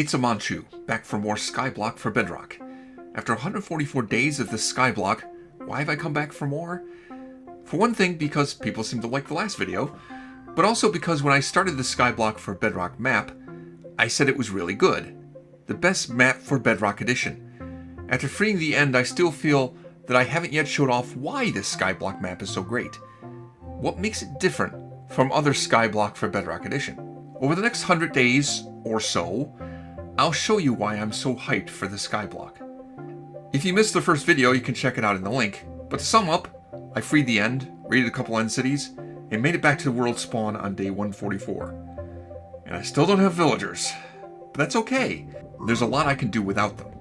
It's a Manchu, back for more Skyblock for Bedrock. After 144 days of this Skyblock, why have I come back for more? For one thing, because people seem to like the last video, but also because when I started the Skyblock for Bedrock map, I said it was really good. The best map for Bedrock Edition. After freeing the end, I still feel that I haven't yet showed off why this Skyblock map is so great. What makes it different from other Skyblock for Bedrock Edition? Over the next 100 days or so, I'll show you why I'm so hyped for the Skyblock. If you missed the first video, you can check it out in the link, but to sum up, I freed the end, raided a couple end cities, and made it back to the world spawn on day 144. And I still don't have villagers, but that's okay. There's a lot I can do without them.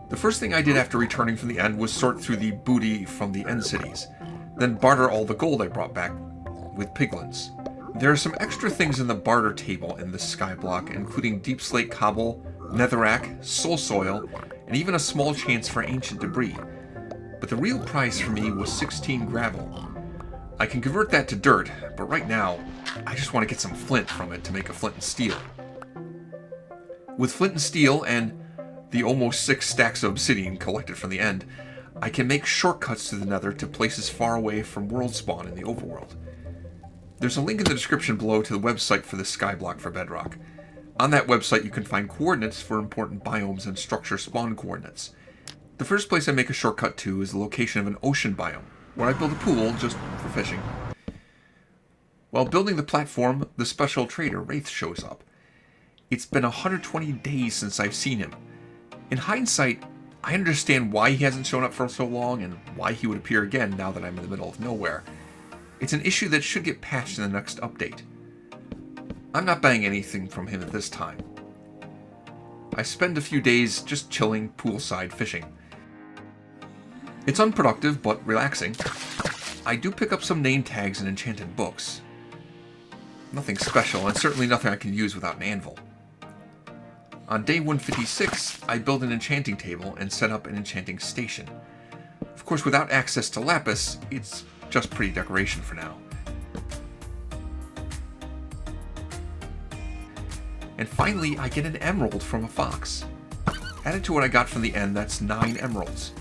The first thing I did after returning from the end was sort through the booty from the end cities, then barter all the gold I brought back with piglins. There are some extra things in the barter table in this Skyblock, including deep slate cobble, netherrack, soul soil, and even a small chance for ancient debris. But the real price for me was 16 gravel. I can convert that to dirt, but right now, I just want to get some flint from it to make a flint and steel. With flint and steel and the almost 6 stacks of obsidian collected from the end, I can make shortcuts to the nether to places far away from world spawn in the overworld. There's a link in the description below to the website for the Skyblock for Bedrock. On that website you can find coordinates for important biomes and structure spawn coordinates. The first place I make a shortcut to is the location of an ocean biome, where I build a pool just for fishing. While building the platform, the special trader Wraith shows up. It's been 120 days since I've seen him. In hindsight, I understand why he hasn't shown up for so long and why he would appear again now that I'm in the middle of nowhere. It's an issue that should get patched in the next update. I'm not buying anything from him at this time. I spend a few days just chilling poolside fishing. It's unproductive but relaxing. I do pick up some name tags and enchanted books. Nothing special, and certainly nothing I can use without an anvil. On day 156, I build an enchanting table and set up an enchanting station. Of course, without access to lapis, it's just pretty decoration for now. And finally, I get an emerald from a fox. Added to what I got from the end, that's 9 emeralds.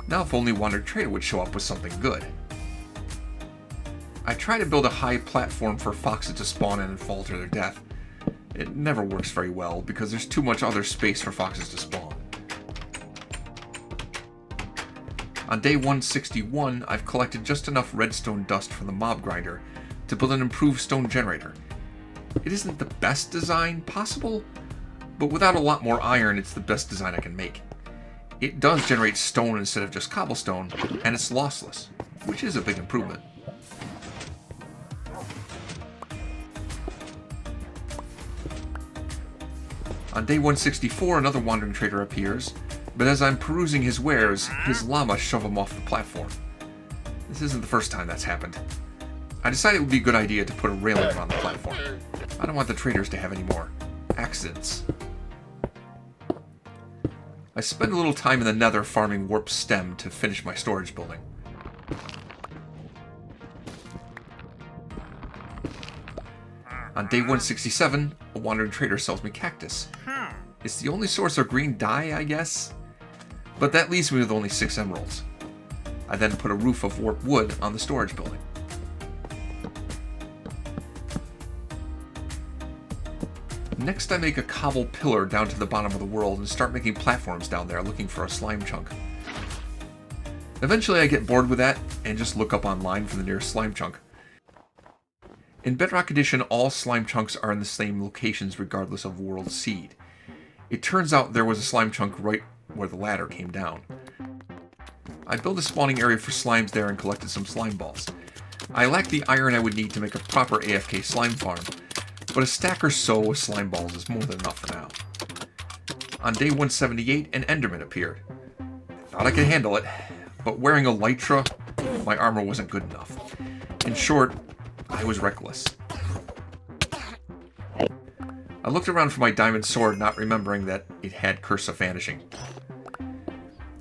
Now if only Wandering Trader would show up with something good. I try to build a high platform for foxes to spawn in and fall to their death. It never works very well because there's too much other space for foxes to spawn. On day 161, I've collected just enough redstone dust from the mob grinder to build an improved stone generator. It isn't the best design possible, but without a lot more iron, it's the best design I can make. It does generate stone instead of just cobblestone, and it's lossless, which is a big improvement. On day 164, another Wandering Trader appears, but as I'm perusing his wares, his llama shove him off the platform. This isn't the first time that's happened. I decided it would be a good idea to put a railing around the platform. I don't want the traders to have any more accidents. I spend a little time in the nether farming warp stem to finish my storage building. On day 167, a Wandering Trader sells me cactus. It's the only source of green dye, I guess, but that leaves me with only 6 emeralds. I then put a roof of warp wood on the storage building. Next, I make a cobble pillar down to the bottom of the world and start making platforms down there looking for a slime chunk. Eventually I get bored with that and just look up online for the nearest slime chunk. In Bedrock Edition, all slime chunks are in the same locations regardless of world seed. It turns out there was a slime chunk right where the ladder came down. I built a spawning area for slimes there and collected some slime balls. I lacked the iron I would need to make a proper AFK slime farm, but a stack or so of slime balls is more than enough for now. On day 178, an enderman appeared. I thought I could handle it, but wearing elytra, my armor wasn't good enough. In short, I was reckless. I looked around for my diamond sword, not remembering that it had Curse of Vanishing.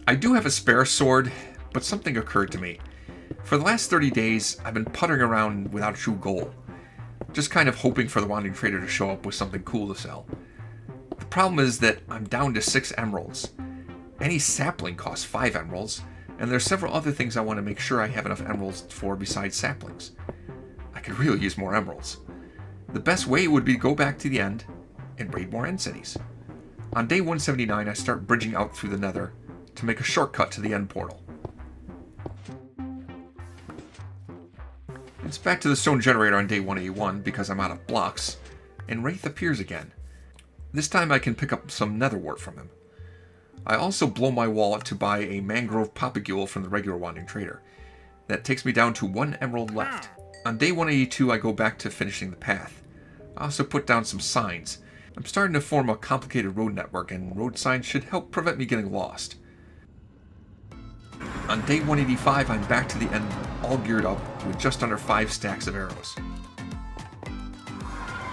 I do have a spare sword, but something occurred to me. For the last 30 days, I've been puttering around without a true goal. Just kind of hoping for the Wandering Trader to show up with something cool to sell. The problem is that I'm down to 6 emeralds. Any sapling costs 5 emeralds, and there's several other things I want to make sure I have enough emeralds for besides saplings. I could really use more emeralds. The best way would be to go back to the end and raid more end cities. On day 179, I start bridging out through the nether to make a shortcut to the end portal. It's back to the stone generator on day 181 because I'm out of blocks, and Wraith appears again. This time I can pick up some nether wart from him. I also blow my wallet to buy a mangrove popagule from the regular wandering trader. That takes me down to 1 emerald left. On day 182 I go back to finishing the path. I also put down some signs. I'm starting to form a complicated road network, and road signs should help prevent me getting lost. On day 185 I'm back to the end all geared up with just under 5 stacks of arrows.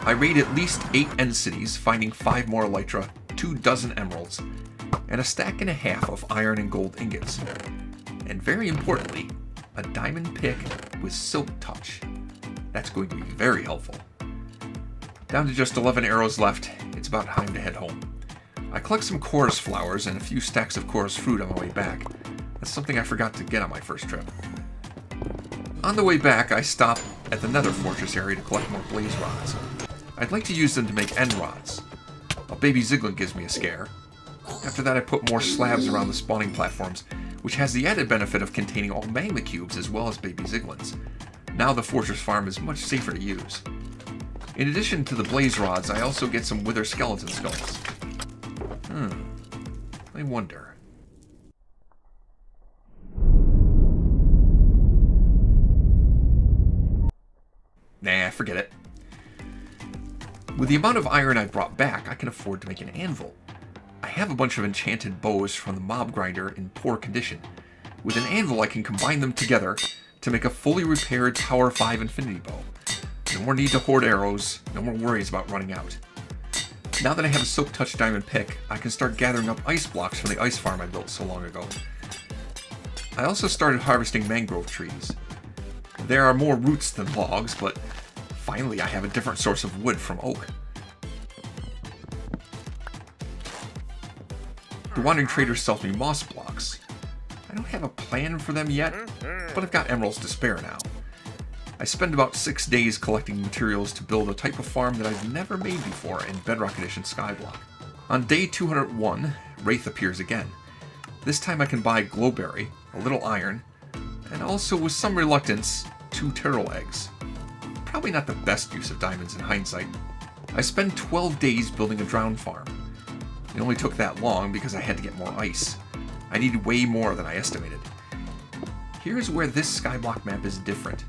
I raid at least 8 end cities, finding 5 more elytra, 24 emeralds, and a stack and a half of iron and gold ingots. And very importantly, a diamond pick with silk touch. That's going to be very helpful. Down to just 11 arrows left, it's about time to head home. I collect some chorus flowers and a few stacks of chorus fruit on the way back. That's something I forgot to get on my first trip. On the way back, I stop at the nether fortress area to collect more blaze rods. I'd like to use them to make end rods. A baby ziglin gives me a scare. After that I put more slabs around the spawning platforms, which has the added benefit of containing all magma cubes as well as baby ziglins. Now the fortress farm is much safer to use. In addition to the blaze rods, I also get some wither skeleton skulls. I wonder. Nah, forget it. With the amount of iron I brought back, I can afford to make an anvil. I have a bunch of enchanted bows from the mob grinder in poor condition. With an anvil, I can combine them together to make a fully repaired Power 5 infinity bow. No more need to hoard arrows, no more worries about running out. Now that I have a silk touch diamond pick, I can start gathering up ice blocks from the ice farm I built so long ago. I also started harvesting mangrove trees. There are more roots than logs, but finally I have a different source of wood from oak. The wandering trader sells me moss blocks. I don't have a plan for them yet, but I've got emeralds to spare now. I spend about 6 days collecting materials to build a type of farm that I've never made before in Bedrock Edition Skyblock. On day 201, Wraith appears again. This time I can buy glowberry, a little iron, and also with some reluctance, 2 turtle eggs. Probably not the best use of diamonds in hindsight. I spend 12 days building a drown farm. It only took that long because I had to get more ice. I needed way more than I estimated. Here's where this Skyblock map is different.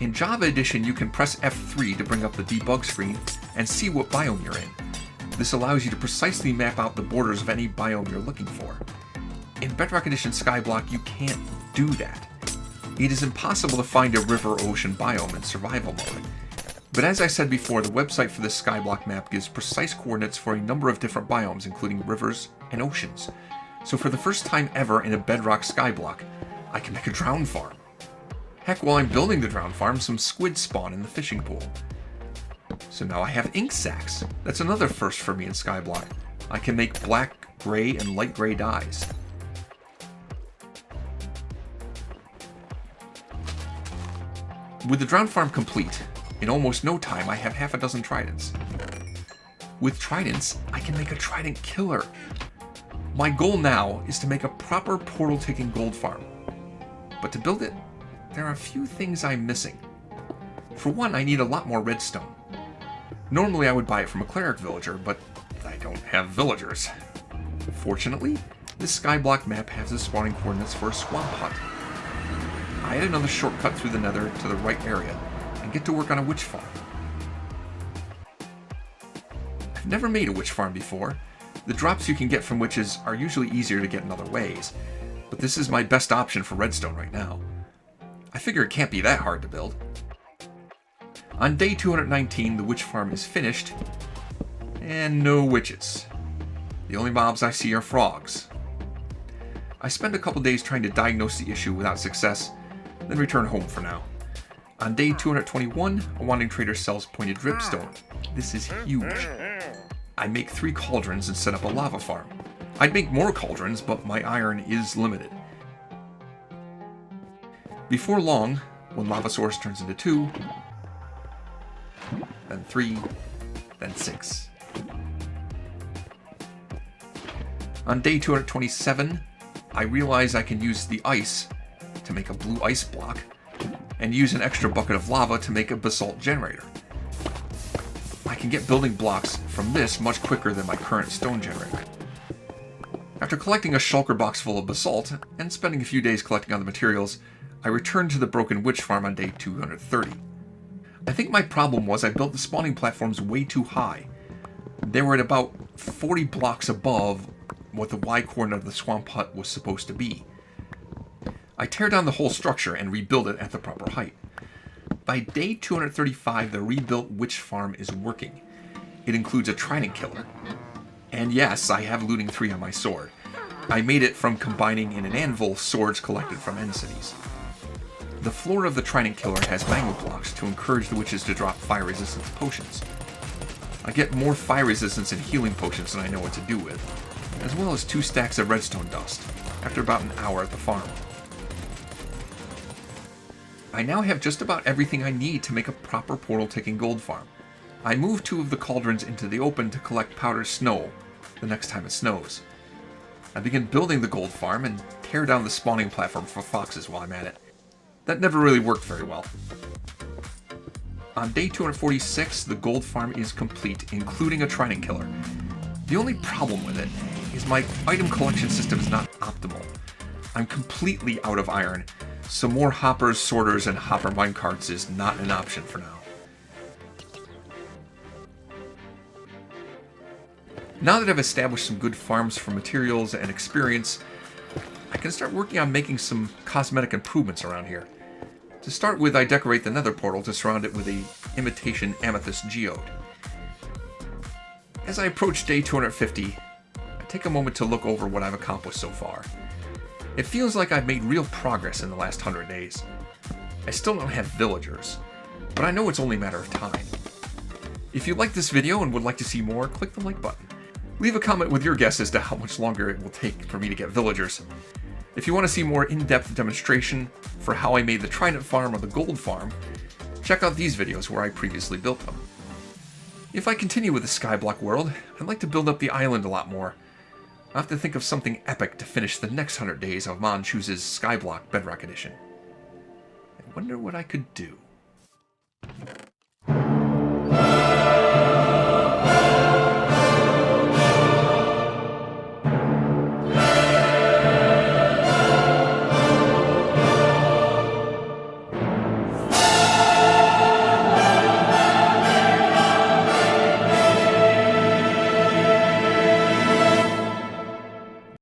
In Java Edition, you can press F3 to bring up the debug screen and see what biome you're in. This allows you to precisely map out the borders of any biome you're looking for. In Bedrock Edition Skyblock, you can't do that. It is impossible to find a river-ocean biome in survival mode. But as I said before, the website for this Skyblock map gives precise coordinates for a number of different biomes, including rivers and oceans. So for the first time ever in a Bedrock Skyblock, I can make a drown farm. Heck, while I'm building the drown farm, some squid spawn in the fishing pool. So now I have ink sacs. That's another first for me in Skyblock. I can make black, gray, and light gray dyes. With the drown farm complete, in almost no time I have half a dozen tridents. With tridents, I can make a Trident Killer. My goal now is to make a proper portal-taking gold farm. But to build it, there are a few things I'm missing. For one, I need a lot more redstone. Normally I would buy it from a cleric villager, but I don't have villagers. Fortunately, this Skyblock map has the spawning coordinates for a swamp hut. I add another shortcut through the nether to the right area and get to work on a witch farm. I've never made a witch farm before. The drops you can get from witches are usually easier to get in other ways, but this is my best option for redstone right now. I figure it can't be that hard to build. On day 219, the witch farm is finished, and no witches. The only mobs I see are frogs. I spend a couple days trying to diagnose the issue without success, then return home for now. On day 221, a wandering trader sells pointed dripstone. This is huge. I make 3 cauldrons and set up a lava farm. I'd make more cauldrons, but my iron is limited. Before long, one lava source turns into 2, then 3, then 6. On day 227, I realize I can use the ice to make a blue ice block, and use an extra bucket of lava to make a basalt generator. I can get building blocks from this much quicker than my current stone generator. After collecting a shulker box full of basalt, and spending a few days collecting other materials, I returned to the broken witch farm on day 230. I think my problem was I built the spawning platforms way too high. They were at about 40 blocks above what the Y coordinate of the swamp hut was supposed to be. I tear down the whole structure and rebuild it at the proper height. By day 235, the rebuilt witch farm is working. It includes a Trident Killer. And yes, I have looting 3 on my sword. I made it from combining in an anvil swords collected from end cities. The floor of the Trident Killer has magma blocks to encourage the witches to drop fire resistance potions. I get more fire resistance and healing potions than I know what to do with, as well as 2 stacks of redstone dust, after about an hour at the farm. I now have just about everything I need to make a proper portal-taking gold farm. I move 2 of the cauldrons into the open to collect powdered snow the next time it snows. I begin building the gold farm and tear down the spawning platform for foxes while I'm at it. That never really worked very well. On day 246, the gold farm is complete, including a Trident Killer. The only problem with it is my item collection system is not optimal. I'm completely out of iron, so more hoppers, sorters, and hopper minecarts is not an option for now. Now that I've established some good farms for materials and experience, I can start working on making some cosmetic improvements around here. To start with, I decorate the nether portal to surround it with a imitation amethyst geode. As I approach day 250, I take a moment to look over what I've accomplished so far. It feels like I've made real progress in the last 100 days. I still don't have villagers, but I know it's only a matter of time. If you like this video and would like to see more, click the like button. Leave a comment with your guess as to how much longer it will take for me to get villagers. If you want to see more in-depth demonstration for how I made the Trident farm or the gold farm, check out these videos where I previously built them. If I continue with the Skyblock world, I'd like to build up the island a lot more. I'll have to think of something epic to finish the next 100 days of Mon Chooses Skyblock Bedrock Edition. I wonder what I could do.